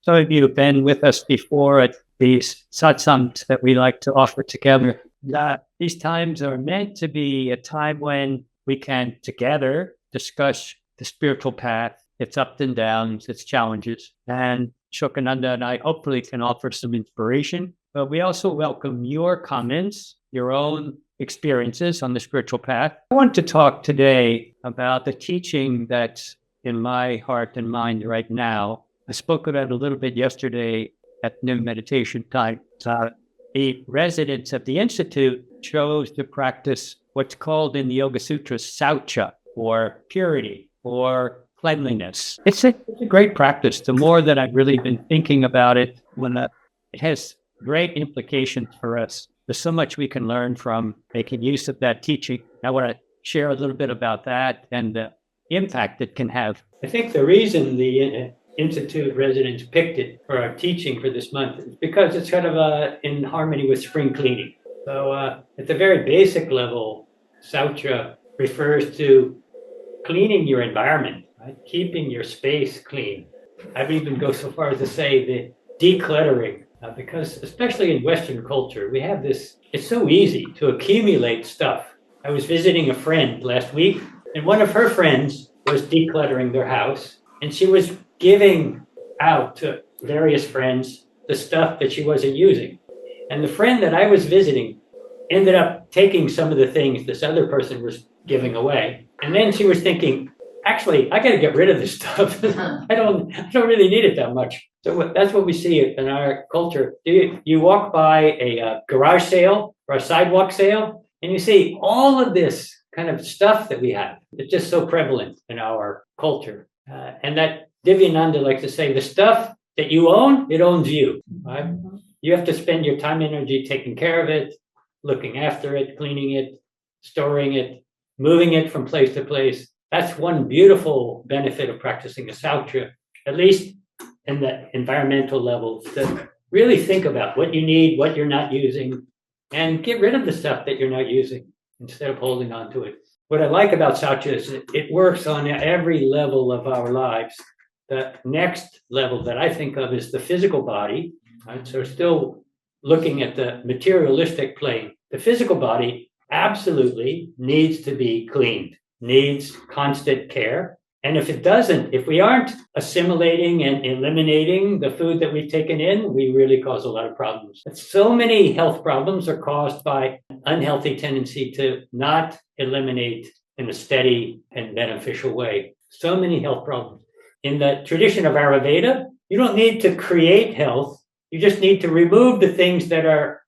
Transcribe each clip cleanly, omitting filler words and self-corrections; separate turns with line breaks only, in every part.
Some of you have been with us before at these satsangs that we like to offer together. These times are meant to be a time when we can together discuss the spiritual path, its ups and downs, its challenges. And Asokananda and I hopefully can offer some inspiration, but we also welcome your comments, your own experiences on the spiritual path. I want to talk today about the teaching that's in my heart and mind right now. I spoke about it a little bit yesterday at noon meditation time. The residents of the Institute chose to practice what's called in the Yoga Sutras saucha, or purity, or cleanliness. It's a great practice. The more that I've really been thinking about it, it has great implications for us. There's so much we can learn from making use of that teaching. I want to share a little bit about that and the impact it can have. I think the reason the Institute residents picked it for our teaching for this month is because it's kind of in harmony with spring cleaning. So at the very basic level, saucha refers to cleaning your environment, right? Keeping your space clean. I would even go so far as to say the decluttering, because especially in Western culture, we have this, it's so easy to accumulate stuff. I was visiting a friend last week, and one of her friends was decluttering their house, and she was giving out to various friends the stuff that she wasn't using. And the friend that I was visiting ended up taking some of the things this other person was giving away. And then she was thinking, actually, I got to get rid of this stuff. I don't really need it that much. So that's what we see in our culture. You walk by a garage sale or a sidewalk sale, and you see all of this kind of stuff that we have. It's just so prevalent in our culture. And that Divyananda likes to say, the stuff that you own, it owns you. Right? You have to spend your time and energy taking care of it, looking after it, cleaning it, storing it, moving it from place to place. That's one beautiful benefit of practicing a saucha, at least in the environmental level, to really think about what you need, what you're not using, and get rid of the stuff that you're not using instead of holding on to it. What I like about saucha is it works on every level of our lives. The next level that I think of is the physical body. Right? So still looking at the materialistic plane, the physical body absolutely needs to be cleaned, needs constant care. And if it doesn't, if we aren't assimilating and eliminating the food that we've taken in, we really cause a lot of problems. But so many health problems are caused by an unhealthy tendency to not eliminate in a steady and beneficial way. So many health problems. In the tradition of Ayurveda, you don't need to create health. You just need to remove the things that are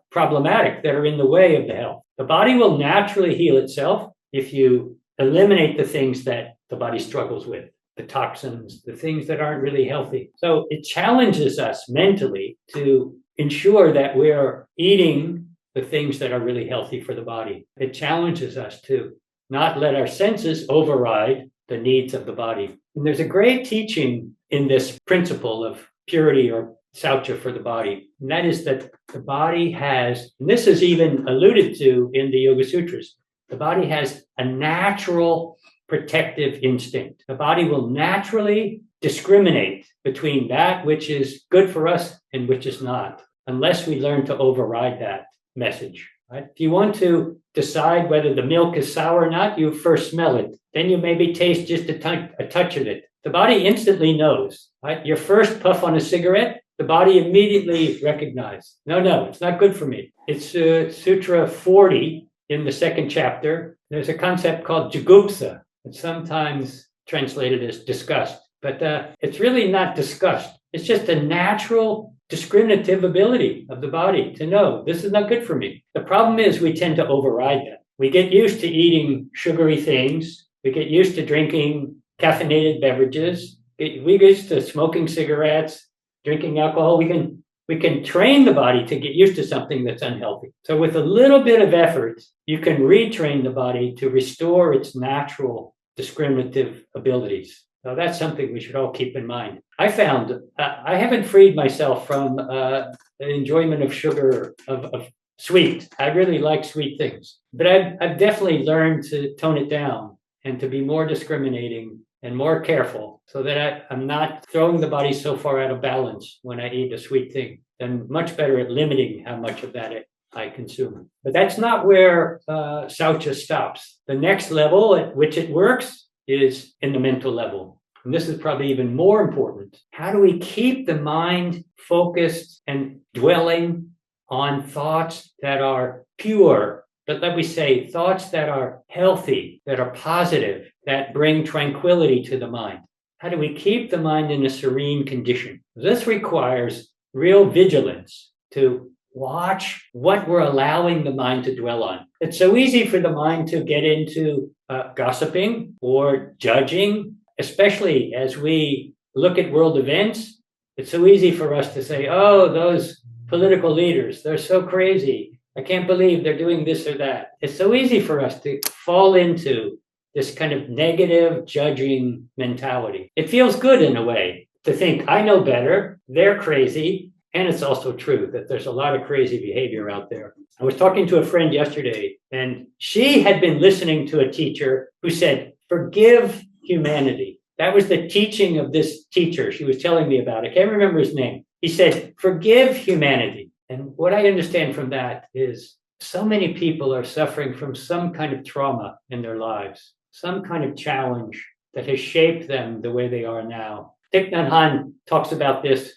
problematic, that are in the way of the health. The body will naturally heal itself if you eliminate the things that the body struggles with, the toxins, the things that aren't really healthy. So it challenges us mentally to ensure that we're eating the things that are really healthy for the body. It challenges us to not let our senses override the needs of the body. And there's a great teaching in this principle of purity or saucha for the body. And that is that the body has, and this is even alluded to in the Yoga Sutras, the body has a natural protective instinct. The body will naturally discriminate between that which is good for us and which is not, unless we learn to override that message. Right? If you want to decide whether the milk is sour or not, you first smell it. Then you maybe taste just a touch of it. The body instantly knows. Right? Your first puff on a cigarette, the body immediately recognizes, no, it's not good for me. It's Sutra 40 in the second chapter. There's a concept called jugupsa. It's sometimes translated as disgust, but it's really not disgust. It's just a natural discriminative ability of the body to know this is not good for me. The problem is we tend to override that. We get used to eating sugary things. We get used to drinking caffeinated beverages. We get used to smoking cigarettes, drinking alcohol. We can train the body to get used to something that's unhealthy. So with a little bit of effort, you can retrain the body to restore its natural discriminative abilities. So that's something we should all keep in mind. I found I haven't freed myself from the enjoyment of sugar, of sweet. I really like sweet things, but I've definitely learned to tone it down and to be more discriminating and more careful so that I'm not throwing the body so far out of balance when I eat a sweet thing. I'm much better at limiting how much of that I consume. But that's not where Saucha stops. The next level at which it works is in the mental level. And this is probably even more important. How do we keep the mind focused and dwelling on thoughts that are pure, but let me say thoughts that are healthy, that are positive, that bring tranquility to the mind? How do we keep the mind in a serene condition? This requires real vigilance to watch what we're allowing the mind to dwell on. It's so easy for the mind to get into gossiping or judging, especially as we look at world events. It's so easy for us to say, oh, those political leaders, they're so crazy. I can't believe they're doing this or that. It's so easy for us to fall into this kind of negative judging mentality. It feels good in a way to think, I know better, they're crazy. And it's also true that there's a lot of crazy behavior out there. I was talking to a friend yesterday, and she had been listening to a teacher who said, forgive humanity. That was the teaching of this teacher she was telling me about. I can't remember his name. He said, forgive humanity. And what I understand from that is so many people are suffering from some kind of trauma in their lives, some kind of challenge that has shaped them the way they are now. Thich Nhat Hanh talks about this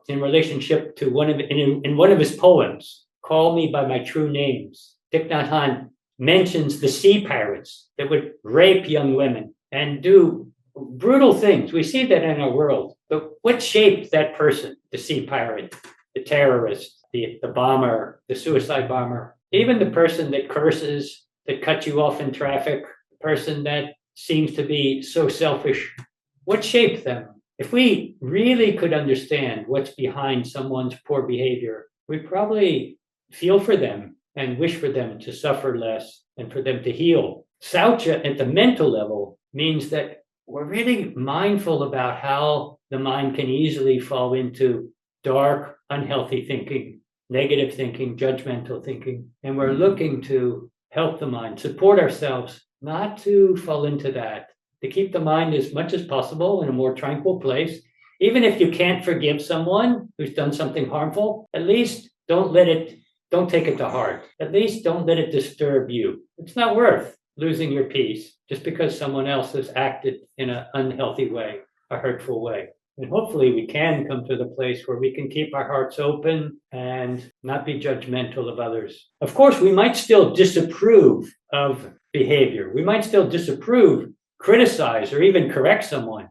in relationship to in one of his poems, Call Me by My True Names. Thich Nhat Hanh mentions the sea pirates that would rape young women and do brutal things. We see that in our world. But what shaped that person? The sea pirate, the terrorist, the bomber, the suicide bomber, even the person that curses, that cuts you off in traffic, the person that seems to be so selfish. What shaped them? If we really could understand what's behind someone's poor behavior, we'd probably feel for them and wish for them to suffer less and for them to heal. Saucha at the mental level means that we're really mindful about how the mind can easily fall into dark, unhealthy thinking, negative thinking, judgmental thinking. And we're looking to help the mind, support ourselves, not to fall into that, to keep the mind as much as possible in a more tranquil place. Even if you can't forgive someone who's done something harmful, at least don't take it to heart. At least don't let it disturb you. It's not worth losing your peace just because someone else has acted in an unhealthy way, a hurtful way. And hopefully we can come to the place where we can keep our hearts open and not be judgmental of others. Of course, we might still disapprove of behavior. We might still disapprove, criticize, or even correct someone,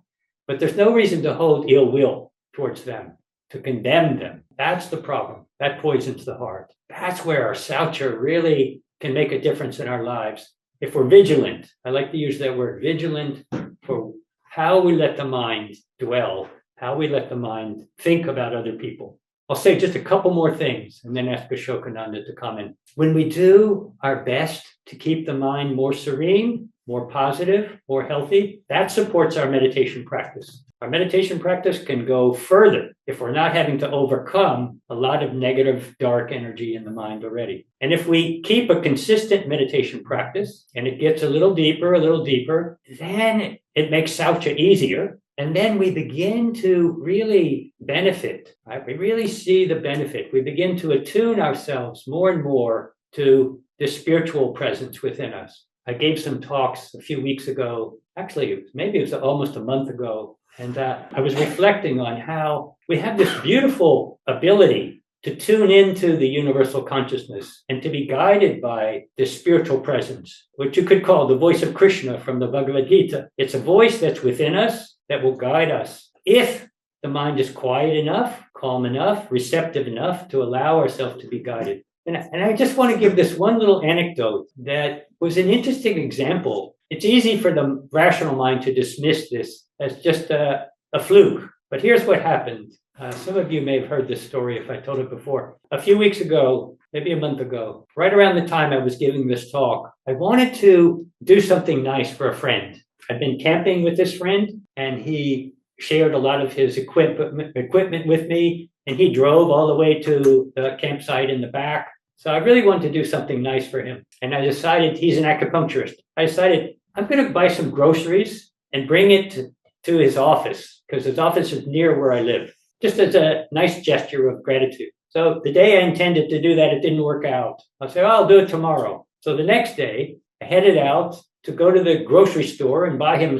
but there's no reason to hold ill will towards them, to condemn them. That's the problem. That poisons the heart. That's where our saucha really can make a difference in our lives. If we're vigilant, I like to use that word, vigilant, for how we let the mind dwell, how we let the mind think about other people. I'll say just a couple more things and then ask Asokananda to comment. When we do our best to keep the mind more serene, more positive, more healthy, that supports our meditation practice. Our meditation practice can go further if we're not having to overcome a lot of negative, dark energy in the mind already. And if we keep a consistent meditation practice and it gets a little deeper, then it makes saucha easier. And then we begin to really benefit, right? We really see the benefit. We begin to attune ourselves more and more to the spiritual presence within us. I gave some talks a few weeks ago. Actually, maybe it was almost a month ago. And I was reflecting on how we have this beautiful ability to tune into the universal consciousness and to be guided by this spiritual presence, which you could call the voice of Krishna from the Bhagavad Gita. It's a voice that's within us that will guide us if the mind is quiet enough, calm enough, receptive enough to allow ourselves to be guided. And I just want to give this one little anecdote that was an interesting example. It's easy for the rational mind to dismiss this as just a fluke. But here's what happened. Some of you may have heard this story if I told it before. A few weeks ago, maybe a month ago, right around the time I was giving this talk, I wanted to do something nice for a friend. I've been camping with this friend, and he shared a lot of his equipment with me, and he drove all the way to the campsite in the back. So I really wanted to do something nice for him. And I decided, he's an acupuncturist. I decided I'm going to buy some groceries and bring it to his office, because his office is near where I live, just as a nice gesture of gratitude. So the day I intended to do that, it didn't work out. I'll say, oh, I'll do it tomorrow. So the next day, I headed out to go to the grocery store and buy him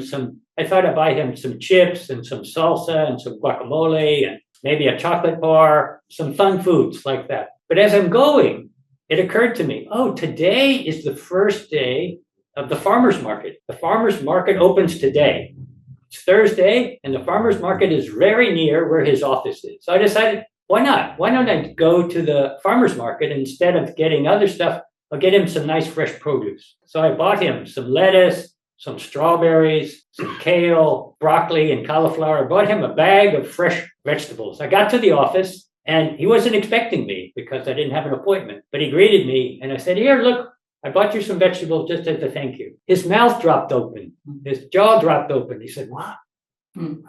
I thought I'd buy him some chips and some salsa and some guacamole and maybe a chocolate bar, some fun foods like that. But as I'm going, it occurred to me, oh, today is the first day of the farmer's market. The farmer's market opens today. It's Thursday, and the farmer's market is very near where his office is. So I decided, why not? Why don't I go to the farmer's market instead of getting other stuff? I'll get him some nice fresh produce. So I bought him some lettuce, some strawberries, some kale, broccoli, and cauliflower. I bought him a bag of fresh vegetables. I got to the office, and he wasn't expecting me because I didn't have an appointment. But he greeted me, and I said, here, look, I bought you some vegetables just as a thank you. His mouth dropped open. His jaw dropped open. He said, wow,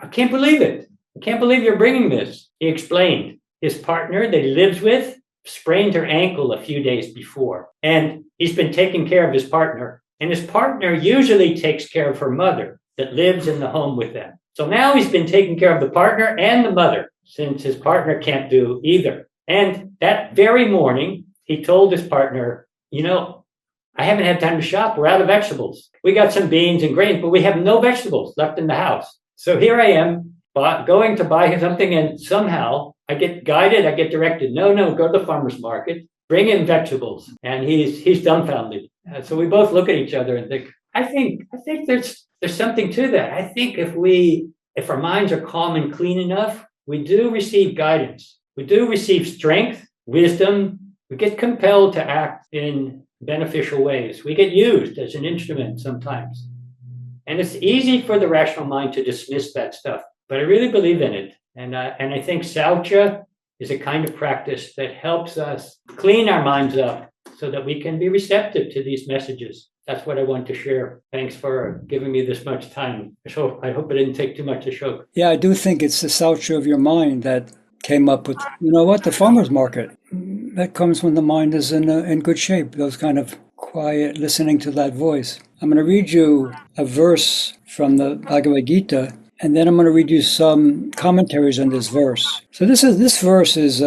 I can't believe it. I can't believe you're bringing this. He explained. His partner that he lives with sprained her ankle a few days before, and he's been taking care of his partner. And his partner usually takes care of her mother that lives in the home with them. So now he's been taking care of the partner and the mother since his partner can't do either. And that very morning, he told his partner, you know, I haven't had time to shop. We're out of vegetables. We got some beans and grains, but we have no vegetables left in the house. So here I am going to buy something, and somehow I get guided, I get directed, no, go to the farmer's market, bring in vegetables. And he's dumbfounded. So we both look at each other and think, I think there's something to that. I think if our minds are calm and clean enough, we do receive guidance. We do receive strength, wisdom. We get compelled to act in beneficial ways. We get used as an instrument sometimes. And it's easy for the rational mind to dismiss that stuff, but I really believe in it. And I think Saucha is a kind of practice that helps us clean our minds up so that we can be receptive to these messages. That's what I want to share. Thanks for giving me this much time. I hope it didn't take too much to show.
Yeah, I do think it's the Saucha of your mind that came up with, the farmer's market. That comes when the mind is in good shape, those kind of quiet, listening to that voice. I'm going to read you a verse from the Bhagavad Gita, and then I'm going to read you some commentaries on this verse. So this verse is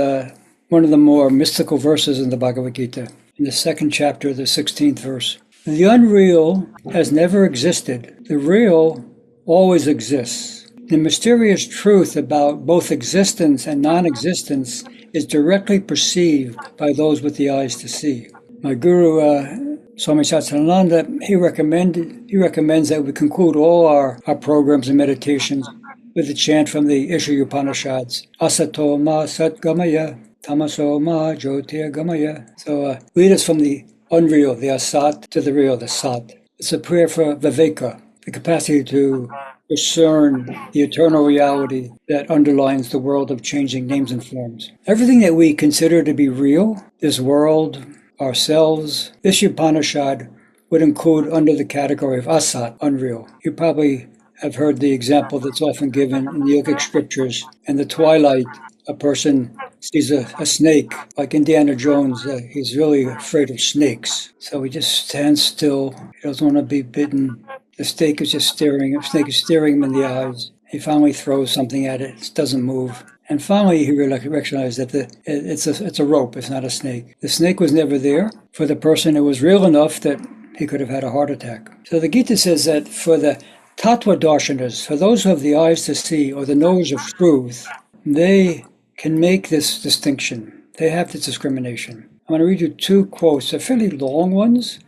one of the more mystical verses in the Bhagavad Gita, in the second chapter, the 16th verse. The unreal has never existed. The real always exists. The mysterious truth about both existence and non-existence is directly perceived by those with the eyes to see. My guru, Swami Asokananda, he recommends that we conclude all our programs and meditations with a chant from the Isha Upanishads. Asato ma satgamaya, tamaso ma jyotirgamaya. So lead us from the unreal, the asat, to the real, the sat. It's a prayer for viveka, the capacity to discern the eternal reality that underlines the world of changing names and forms. Everything that we consider to be real, this world, ourselves, this Upanishad would include under the category of asat, unreal. You probably have heard the example that's often given in the yogic scriptures. In the twilight, a person sees a snake, like Indiana Jones. He's really afraid of snakes. So he just stands still. He doesn't want to be bitten. The snake is staring him in the eyes. He finally throws something at it. It doesn't move. And finally, he recognized that it's a rope. It's not a snake. The snake was never there. For the person, it was real enough that he could have had a heart attack. So the Gita says that for the Tattva darshanas, for those who have the eyes to see or the knowers of truth, they can make this distinction. They have this discrimination. I'm going to read you two quotes. They're fairly long ones,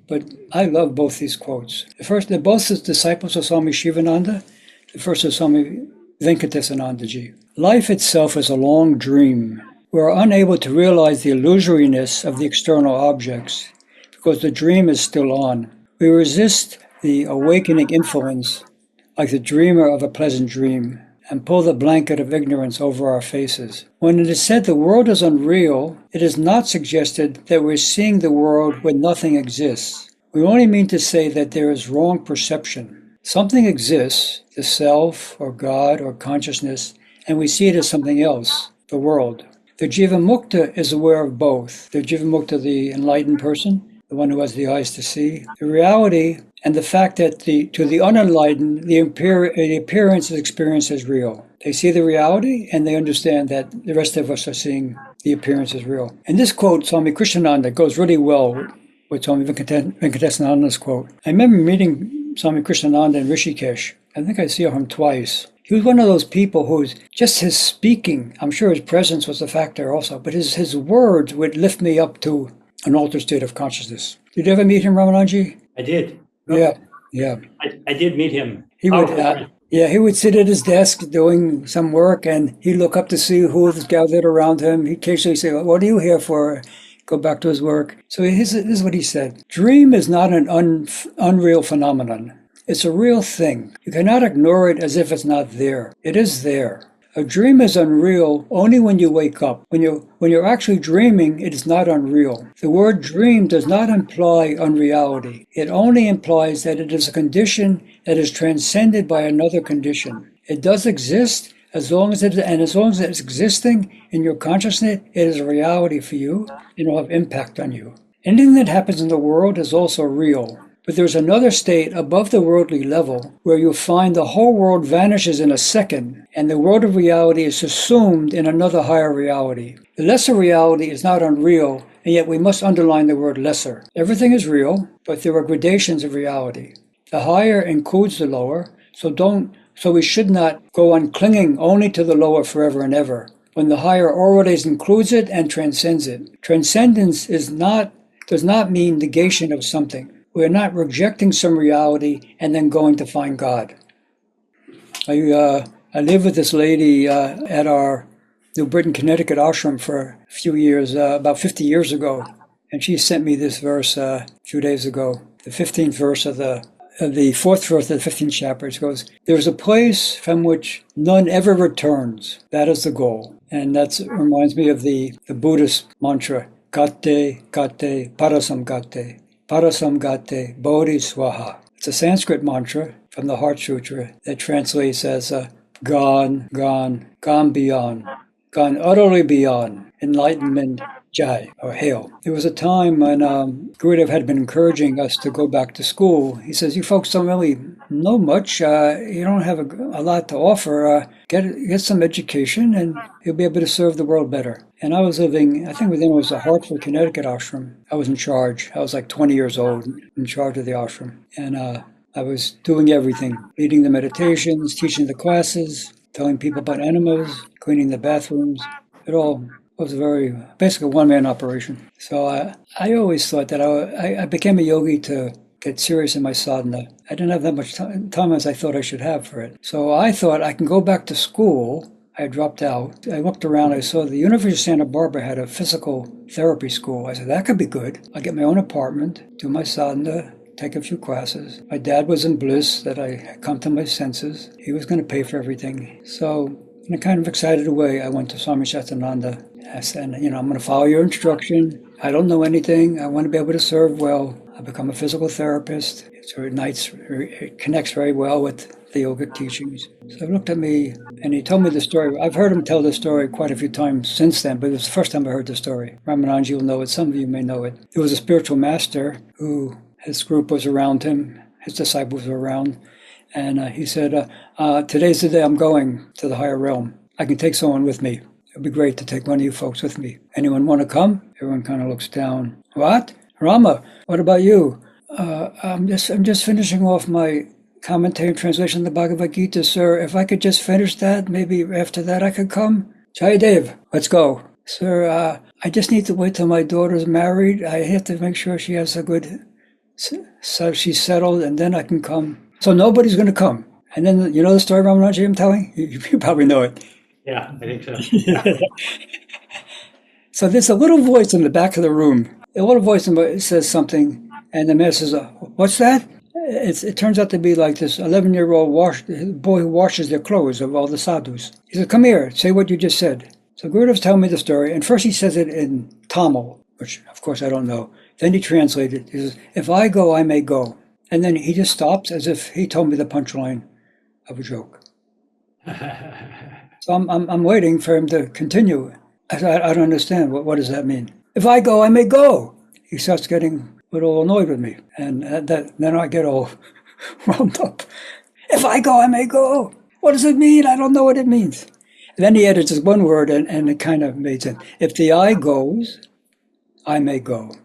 but I love both these quotes. The first, they're both disciples of Swami Shivananda. The first is Swami Venkatesanandaji. Life itself is a long dream. We are unable to realize the illusoriness of the external objects because the dream is still on. We resist the awakening influence like the dreamer of a pleasant dream and pull the blanket of ignorance over our faces. When it is said the world is unreal, it is not suggested that we're seeing the world when nothing exists. We only mean to say that there is wrong perception. Something exists, the self or God or consciousness, and we see it as something else, the world. The Jivamukta is aware of both. The Jivamukta, the enlightened person, the one who has the eyes to see, the reality and the fact that to the unenlightened, the appearance is experienced as real. They see the reality, and they understand that the rest of us are seeing the appearance as real. And this quote, Swami Krishnananda, goes really well with Swami Venkatesananda's quote. I remember meeting Swami Krishnananda in Rishikesh. I think I saw him twice. He was one of those people who's just his speaking, I'm sure his presence was a factor also, but his words would lift me up to an altered state of consciousness. Did you ever meet him, Ramananji?
I did.
Yeah.
I did meet him.
He would sit at his desk doing some work, and he'd look up to see who was gathered around him. He'd occasionally say, "What are you here for?" Go back to his work. So this is what he said. Dream is not an unreal phenomenon. It's a real thing. You cannot ignore it as if it's not there. It is there. A dream is unreal only when you wake up. When you're actually dreaming, it is not unreal. The word dream does not imply unreality. It only implies that it is a condition that is transcended by another condition. It does exist as long as it's existing in your consciousness, it is a reality for you. It will have impact on you. Anything that happens in the world is also real. But there's another state above the worldly level where you find the whole world vanishes in a second, and the world of reality is assumed in another higher reality. The lesser reality is not unreal, and yet we must underline the word lesser. Everything is real, but there are gradations of reality. The higher includes the lower, so we should not go on clinging only to the lower forever and ever, when the higher always includes it and transcends it. Transcendence does not mean negation of something. We're not rejecting some reality and then going to find God. I lived with this lady at our New Britain, Connecticut ashram for a few years, about 50 years ago. And she sent me this verse a few days ago, the 15th verse of the fourth verse of the 15th chapter. It goes, "There's a place from which none ever returns. That is the goal." And that reminds me of the Buddhist mantra, Gate, Gate, Parasam Gate. Parasam Gate, Bodhi Swaha. It's a Sanskrit mantra from the Heart Sutra that translates as gone, gone, gone beyond, gone utterly beyond, enlightenment, Jai, or hail. There was a time when Gurudev had been encouraging us to go back to school. He says, "You folks don't really know much. You don't have a lot to offer. Get some education and you'll be able to serve the world better." And I was living, I think within it was a Hartford, Connecticut ashram. I was in charge. I was like 20 years old, in charge of the ashram. And I was doing everything, leading the meditations, teaching the classes, telling people about enemas, cleaning the bathrooms. It all was basically a one-man operation. So I always thought that I became a yogi to get serious in my sadhana. I didn't have that much time as I thought I should have for it. So I thought I can go back to school. I dropped out. I looked around. I saw the University of Santa Barbara had a physical therapy school. I said, that could be good. I'll get my own apartment, do my sadhana, take a few classes. My dad was in bliss that I had come to my senses. He was going to pay for everything. So in a kind of excited way, I went to Swami Satyananda. I said, I'm going to follow your instruction. I don't know anything. I want to be able to serve well. I'll become a physical therapist. It connects very well with the yogic teachings. So he looked at me and he told me the story. I've heard him tell the story quite a few times since then, but it was the first time I heard the story. Ramananji will know it. Some of you may know it. There was a spiritual master who his group was around him. His disciples were around. And he said, today's the day I'm going to the higher realm. I can take someone with me. It'd be great to take one of you folks with me. Anyone want to come? Everyone kind of looks down. What? Rama, what about you? I'm just finishing off my commentary and translation of the Bhagavad Gita, sir. If I could just finish that, maybe after that I could come. Jayadev, let's go. Sir, I just need to wait till my daughter's married. I have to make sure she has a good, so she's settled, and then I can come. So nobody's going to come. And then, you know the story, Ramananji, I'm telling? You probably know it.
Yeah, I think so.
So there's a little voice in the back of the room. A little voice says something, and the man says, what's that? It turns out to be like this 11-year-old boy who washes their clothes of all the sadhus. He said, come here, say what you just said. So Gurudev's telling me the story, and first he says it in Tamil, which of course I don't know. Then he translated it. He says, if I go, I may go. And then he just stops as if he told me the punchline of a joke. So I'm waiting for him to continue. I don't understand. What does that mean? If I go, I may go. He starts getting a all annoyed with me. And then I get all wound up. If I go, I may go. What does it mean? I don't know what it means. And then he added just one word, and it kind of made sense. If the I goes, I may go.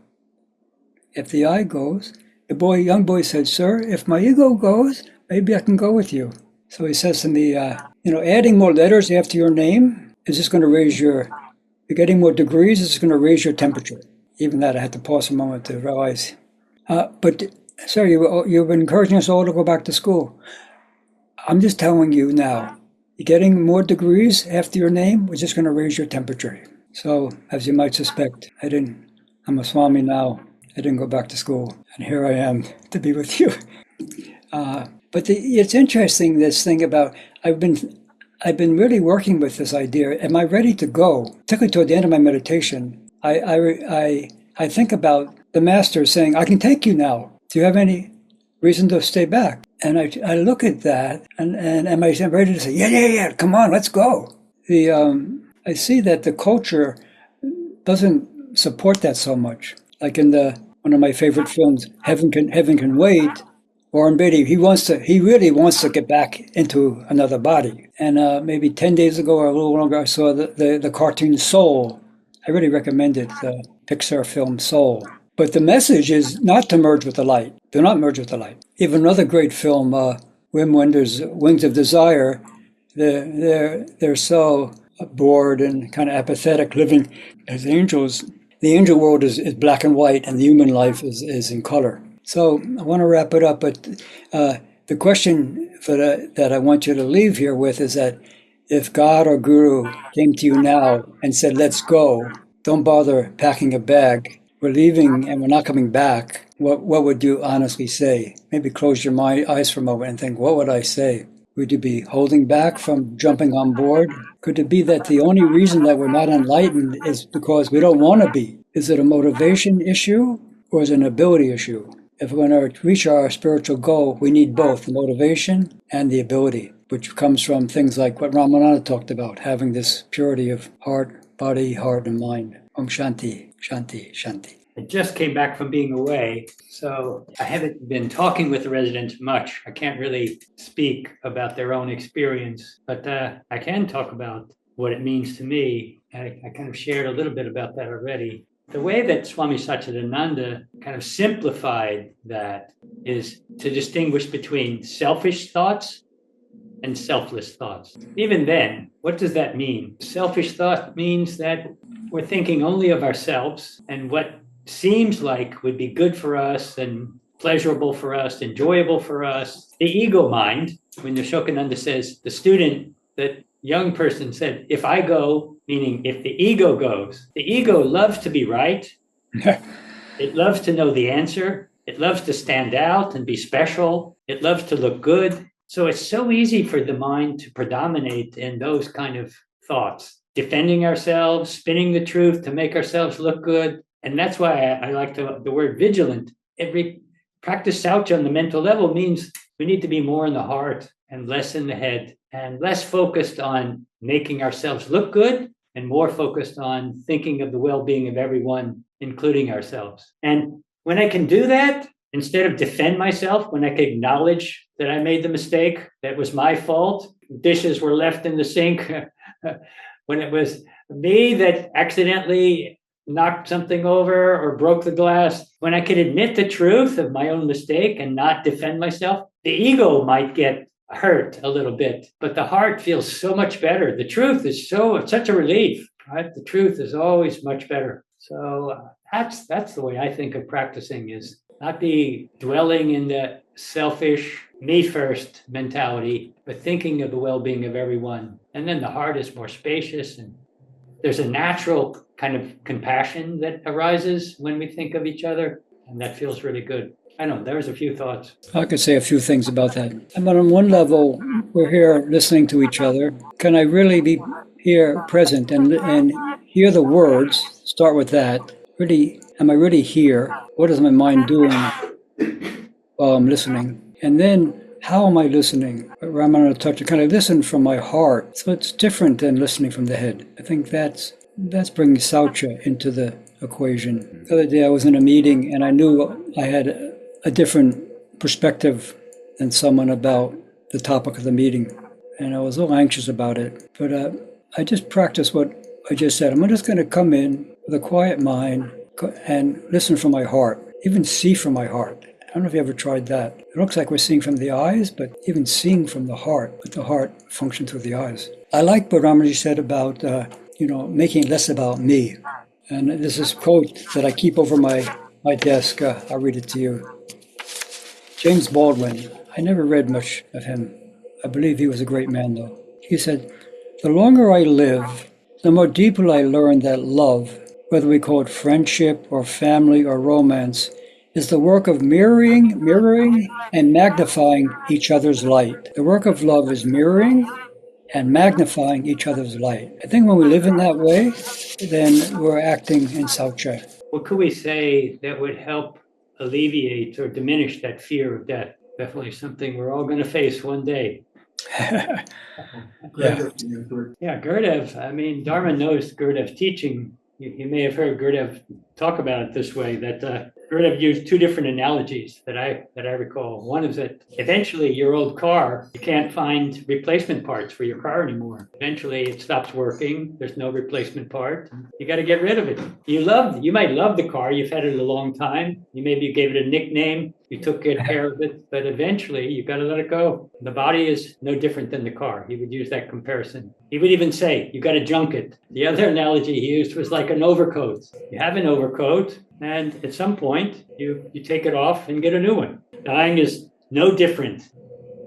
If the I goes, young boy said, "Sir, if my ego goes, maybe I can go with you." So he says to me, adding more letters after your name is just going to raise you're getting more degrees, it's going to raise your temperature. Even that, I had to pause a moment to realize. But, sir, you've been encouraging us all to go back to school. I'm just telling you now, you're getting more degrees after your name, which is going to raise your temperature. So, as you might suspect, I'm a Swami now. I didn't go back to school, and here I am to be with you. But it's interesting, this thing about, I've been really working with this idea. Am I ready to go? Particularly toward the end of my meditation, I think about the master saying, "I can take you now. Do you have any reason to stay back?" And I look at that, and am I ready to say, yeah, come on, let's go? I see that the culture doesn't support that so much. Like in one of my favorite films, Heaven Can Wait, Warren Beatty, he really wants to get back into another body. And maybe 10 days ago or a little longer, I saw the cartoon Soul. I really recommend it, the Pixar film Soul. But the message is not to merge with the light. Do not merge with the light. Even another great film, Wim Wenders' Wings of Desire, they're so bored and kind of apathetic living as angels. The angel world is black and white, and the human life is in color. So I want to wrap it up, but the question that I want you to leave here with is that if God or Guru came to you now and said, "Let's go, don't bother packing a bag, we're leaving and we're not coming back," what would you honestly say? Maybe close your eyes for a moment and think, what would I say? Would you be holding back from jumping on board? Could it be that the only reason that we're not enlightened is because we don't want to be? Is it a motivation issue or is it an ability issue? If we're going to reach our spiritual goal, we need both the motivation and the ability, which comes from things like what Ramananda talked about, having this purity of body, heart, and mind. Om Shanti, Shanti, Shanti.
I just came back from being away, so I haven't been talking with the residents much. I can't really speak about their own experience, but I can talk about what it means to me. I kind of shared a little bit about that already. The way that Swami Satchidananda kind of simplified that is to distinguish between selfish thoughts and selfless thoughts. Even then, what does that mean? Selfish thought means that we're thinking only of ourselves and what seems like would be good for us and pleasurable for us, enjoyable for us. The ego mind, when Asokananda says, the young person said, "If I go," meaning if the ego goes, the ego loves to be right. It loves to know the answer. It loves to stand out and be special. It loves to look good. So it's so easy for the mind to predominate in those kind of thoughts, defending ourselves, spinning the truth to make ourselves look good. And that's why I like the word vigilant. Practice Saucha on the mental level means we need to be more in the heart and less in the head and less focused on making ourselves look good and more focused on thinking of the well-being of everyone, including ourselves. And when I can do that, instead of defend myself, when I can acknowledge that I made the mistake, that was my fault, dishes were left in the sink, when it was me that accidentally knocked something over or broke the glass, when I could admit the truth of my own mistake and not defend myself, the ego might get hurt a little bit, but the heart feels so much better. The truth is such a relief, right? The truth is always much better. So that's the way I think of practicing, is not be dwelling in the selfish, me first mentality, but thinking of the well-being of everyone. And then the heart is more spacious, and there's a natural kind of compassion that arises when we think of each other, and that feels really good. I know, there's a few thoughts.
I could say a few things about that. But on one level, we're here listening to each other. Can I really be here present and hear the words? Start with that. Really, am I really here? What is my mind doing while I'm listening? And then, how am I listening? Ramananda touched, can I listen from my heart? So it's different than listening from the head. I think that's bringing Saucha into the equation. The other day I was in a meeting and I knew I had a different perspective than someone about the topic of the meeting. And I was a little anxious about it. But I just practiced what I just said. I'm just going to come in with a quiet mind and listen from my heart, even see from my heart. I don't know if you ever tried that. It looks like we're seeing from the eyes, but even seeing from the heart, but the heart functions through the eyes. I like what Ramaji said about, making it less about me. And there's this quote that I keep over my desk. I'll read it to you. James Baldwin. I never read much of him. I believe he was a great man, though. He said, "The longer I live, the more deeply I learn that love, whether we call it friendship or family or romance, is the work of mirroring and magnifying each other's light. The work of love is mirroring and magnifying each other's light." I think when we live in that way, then we're acting in Saucha.
What could we say that would help alleviate or diminish that fear of death? Definitely something we're all going to face one day.
Yeah.
Yeah, Gurdjieff, Dharma knows Gurdjieff's teaching. You may have heard Gurdjieff talk about it this way, that Gurdjieff used two different analogies that I recall. One is that eventually your old car, you can't find replacement parts for your car anymore. Eventually it stops working. There's no replacement part. You got to get rid of it. You might love the car. You've had it a long time. You gave it a nickname. You took good care of it, but eventually you got to let it go. The body is no different than the car. He would use that comparison. He would even say, you got to junk it. The other analogy he used was like an overcoat. You have an overcoat, and at some point you take it off and get a new one. Dying is no different.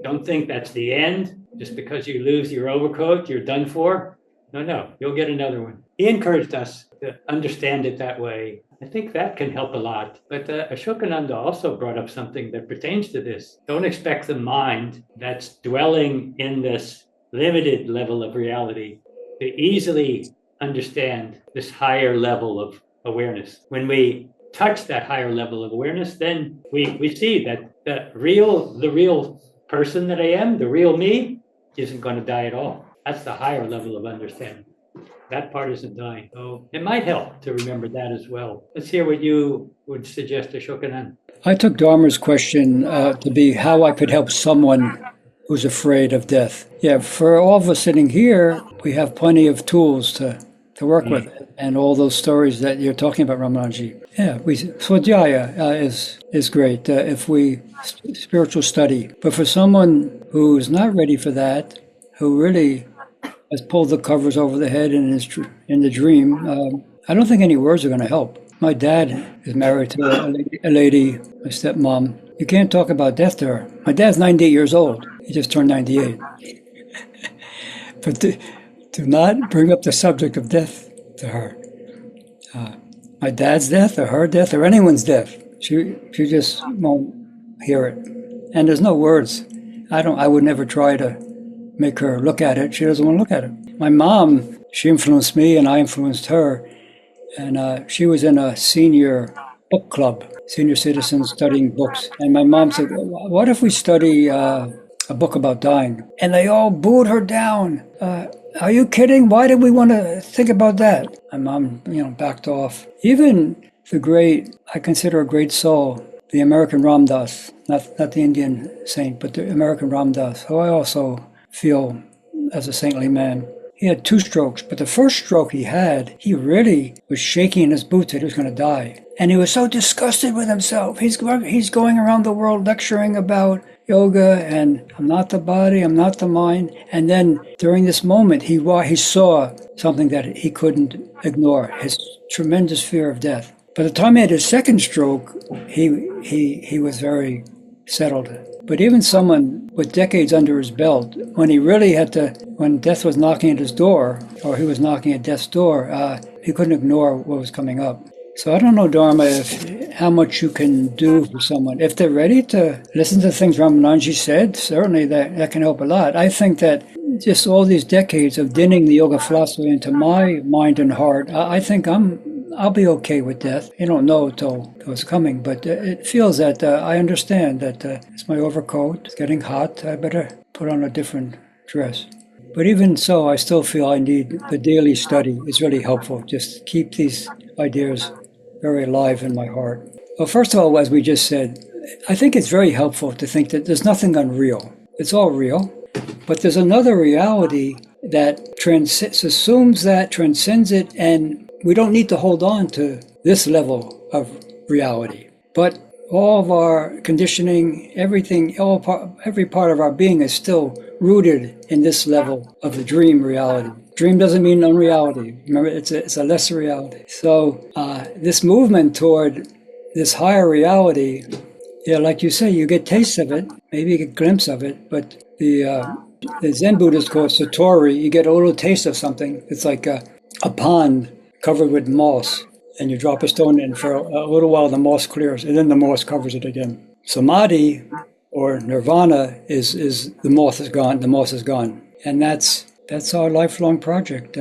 Don't think that's the end. Just because you lose your overcoat, you're done for. No, you'll get another one. He encouraged us to understand it that way. I think that can help a lot. But Asokananda also brought up something that pertains to this. Don't expect the mind that's dwelling in this limited level of reality to easily understand this higher level of awareness. When we touch that higher level of awareness, then we see that the real person that I am, the real me, isn't going to die at all. That's the higher level of understanding. That part isn't dying. So it might help to remember that as well. Let's hear what you would suggest, Asokananda.
I took Dharma's question to be how I could help someone who's afraid of death. Yeah, for all of us sitting here, we have plenty of tools to work with, and all those stories that you're talking about, Ramanji. Yeah, Swadhyaya is great if we spiritual study. But for someone who's not ready for that, who really has pulled the covers over the head in the dream, I don't think any words are going to help. My dad is married to a lady, my stepmom. You can't talk about death to her. My dad's 98 years old. He just turned 98. But do not bring up the subject of death to her. My dad's death or her death or anyone's death. She just won't hear it. And there's no words. I would never try to make her look at it. She doesn't want to look at it. My mom, she influenced me and I influenced her. And she was in a senior book club, senior citizens studying books. And my mom said, what if we study a book about dying? And they all booed her down. Are you kidding? Why did we want to think about that? My mom, backed off. Even the great, I consider a great soul, the American Ram Dass, not the Indian saint, but the American Ram Dass, who I also feel as a saintly man. He had 2 strokes, but the first stroke he had, he really was shaking in his boots that he was going to die. And he was so disgusted with himself. He's going around the world lecturing about yoga and I'm not the body, I'm not the mind. And then during this moment, he saw something that he couldn't ignore, his tremendous fear of death. By the time he had his second stroke, he was very settled. But even someone with decades under his belt, when he really when death was knocking at his door, or he was knocking at death's door, he couldn't ignore what was coming up. So I don't know, Dharma, how much you can do for someone. If they're ready to listen to things Ramananji said, certainly that can help a lot. I think that just all these decades of dinning the yoga philosophy into my mind and heart, I think I'll be okay with death. You don't know till it's coming, but it feels that I understand that it's my overcoat, it's getting hot, I better put on a different dress. But even so, I still feel I need the daily study. It's really helpful. Just keep these ideas very alive in my heart. Well, first of all, as we just said, I think it's very helpful to think that there's nothing unreal. It's all real. But there's another reality that assumes that, transcends it, and we don't need to hold on to this level of reality. But all of our conditioning, everything, every part of our being is still rooted in this level of the dream reality. Dream doesn't mean unreality. Remember, it's a lesser reality. So this movement toward this higher reality, yeah, like you say, you get tastes of it, maybe you get a glimpse of it, but the Zen Buddhists call it satori. You get a little taste of something. It's like a pond covered with moss, and you drop a stone in for a little while, the moss clears, and then the moss covers it again. Samadhi, or nirvana, is the moss is gone. The moss is gone, and that's our lifelong project.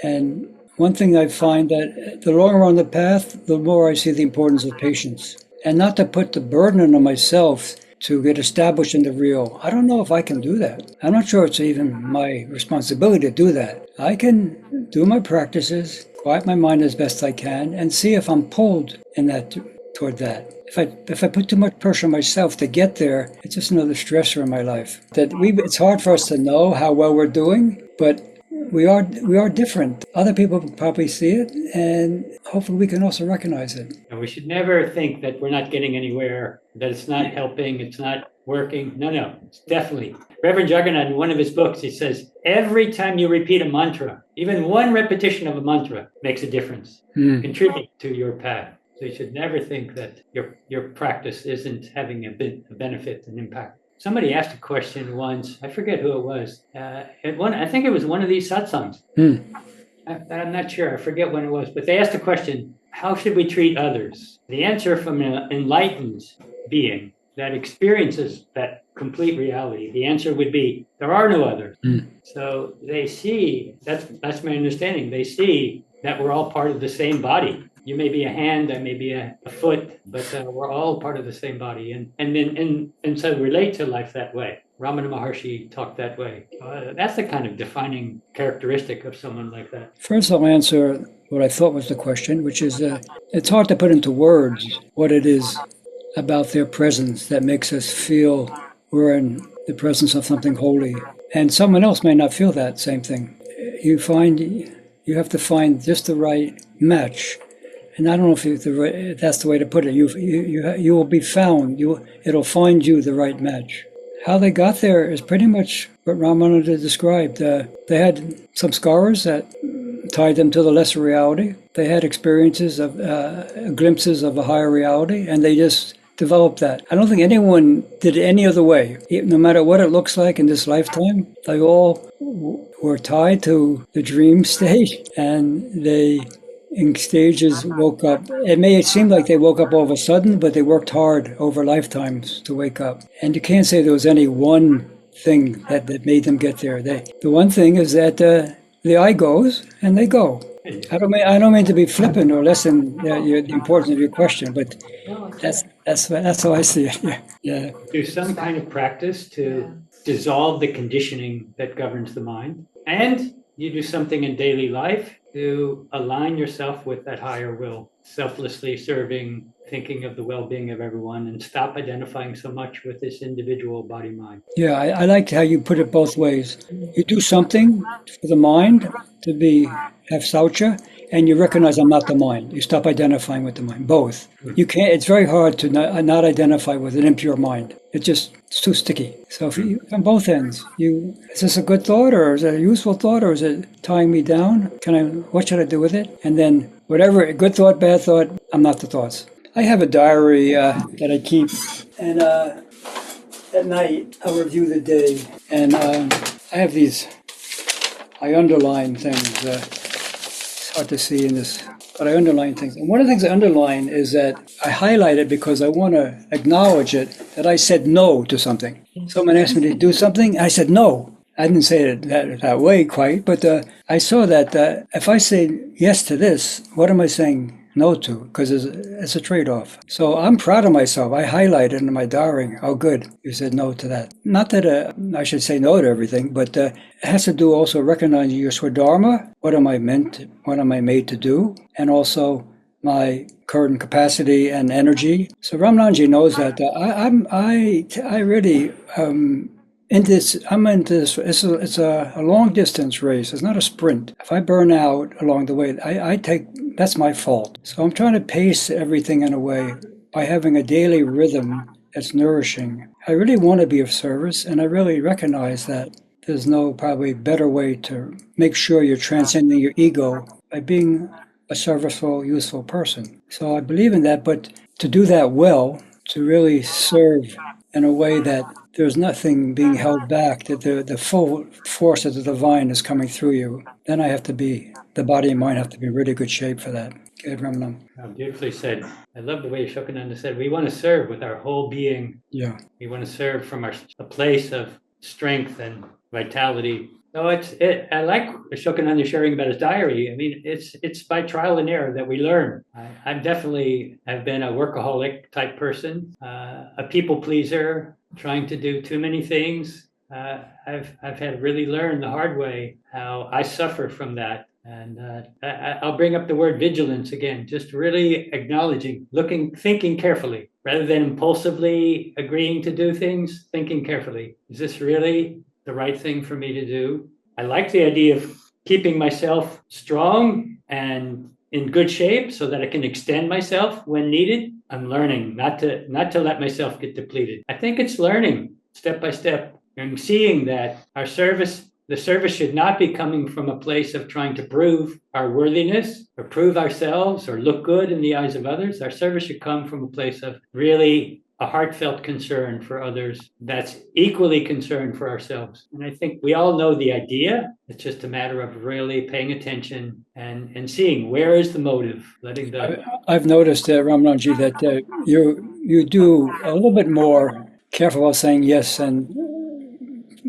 And one thing I find that the longer on the path, the more I see the importance of patience, and not to put the burden on myself to get established in the real. I don't know if I can do that. I'm not sure it's even my responsibility to do that. I can do my practices, quiet my mind as best I can, and see if I'm pulled in that toward that. If I put too much pressure on myself to get there, it's just another stressor in my life. It's hard for us to know how well we're doing, but we are different. Other people probably see it, and hopefully we can also recognize it.
And we should never think that we're not getting anywhere, that it's not helping, it's not working. No, it's definitely. Reverend Jagannath, in one of his books, he says, every time you repeat a mantra, even one repetition of a mantra makes a difference, contribute to your path. So you should never think that your practice isn't having a benefit and impact. Somebody asked a question once, I forget who it was. I think it was one of these satsangs. I'm not sure, I forget when it was, but they asked a question, how should we treat others? The answer from an enlightened being that experiences that complete reality, the answer would be, there are no others. So they see, that's my understanding, they see that we're all part of the same body. You may be a hand, I may be a foot, but we're all part of the same body, and so relate to life that way. Ramana Maharshi talked that way. That's the kind of defining characteristic of someone like that.
First, I'll answer what I thought was the question, which is it's hard to put into words what it is about their presence that makes us feel we're in the presence of something holy, and someone else may not feel that same thing. You have to find just the right match. And I don't know if that's the way to put it. You will be found. It'll find you the right match. How they got there is pretty much what Ramananda described. They had some scars that tied them to the lesser reality. They had experiences of glimpses of a higher reality, and they just developed that. I don't think anyone did it any other way. No matter what it looks like in this lifetime, they all were tied to the dream state, and they in stages woke up. It may seem like they woke up all of a sudden, but they worked hard over lifetimes to wake up. And you can't say there was any one thing that made them get there. The one thing is that the eye goes and they go. I don't mean to be flippant or lessen the importance of your question, but that's how I see it. Yeah.
Do some kind of practice to dissolve the conditioning that governs the mind, and you do something in daily life to align yourself with that higher will, selflessly serving, thinking of the well-being of everyone, and stop identifying so much with this individual body-mind.
Yeah, I like how you put it both ways. You do something for the mind to have saucha, and you recognize I'm not the mind. You stop identifying with the mind. Both. You can't. It's very hard to not identify with an impure mind. It's too sticky. So if you, on both ends, is this a good thought, or is it a useful thought, or is it tying me down? What should I do with it? And then whatever, good thought, bad thought, I'm not the thoughts. I have a diary that I keep, and at night I'll review the day, and I have I underline things. It's hard to see in this, but I underline things. And one of the things I underline is that I highlight it because I want to acknowledge it, that I said no to something. Someone asked me to do something, I said no. I didn't say it that way quite, but I saw that if I say yes to this, what am I saying no to? Because it's a trade-off. So I'm proud of myself. I highlighted in my diary, oh good, you said no to that. Not that I should say no to everything, but it has to do also recognizing your swadharma. What am I made to do? And also my current capacity and energy. So Ramananji knows that. I really into this. I'm into this. It's a long distance race. It's not a sprint. If I burn out along the way, I take. That's my fault. So I'm trying to pace everything in a way by having a daily rhythm that's nourishing. I really want to be of service, and I really recognize that there's no probably better way to make sure you're transcending your ego by being a serviceful, useful person. So I believe in that, but to do that well, to really serve in a way that there's nothing being held back, that the full force of the divine is coming through you, then the body and mind have to be in really good shape for that. Good, Ramanam.
Beautifully said. I love the way Asokananda said, we want to serve with our whole being.
Yeah.
We want to serve from a place of strength and vitality. So I like Asokananda sharing about his diary. I mean, it's by trial and error that we learn. I've been a workaholic type person, a people pleaser, trying to do too many things. I've had to really learn the hard way how I suffer from that. And I'll bring up the word vigilance again, just really acknowledging, thinking carefully, rather than impulsively agreeing to do things, thinking carefully. Is this really the right thing for me to do? I like the idea of keeping myself strong and in good shape so that I can extend myself when needed. I'm learning not to let myself get depleted. I think it's learning step by step and seeing that the service should not be coming from a place of trying to prove our worthiness or prove ourselves or look good in the eyes of others. Our service should come from a place of really a heartfelt concern for others that's equally concerned for ourselves. And I think we all know the idea. It's just a matter of really paying attention and seeing where is the motive, letting the...
I've noticed, Ramananji, that you do a little bit more careful about saying yes and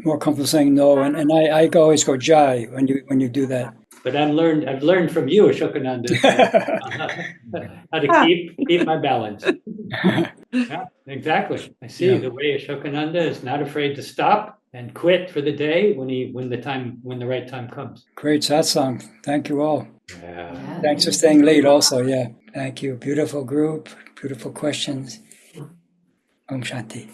more comfortable saying no, and I always go jai when you do that.
But I've learned from you, Asokananda, how to keep my balance. Yeah, exactly. I see the way Asokananda is not afraid to stop and quit for the day when the right time comes.
Great satsang. Thank you all.
Yeah.
Thanks for staying late also. Yeah. Thank you. Beautiful group, beautiful questions. Om Shanti.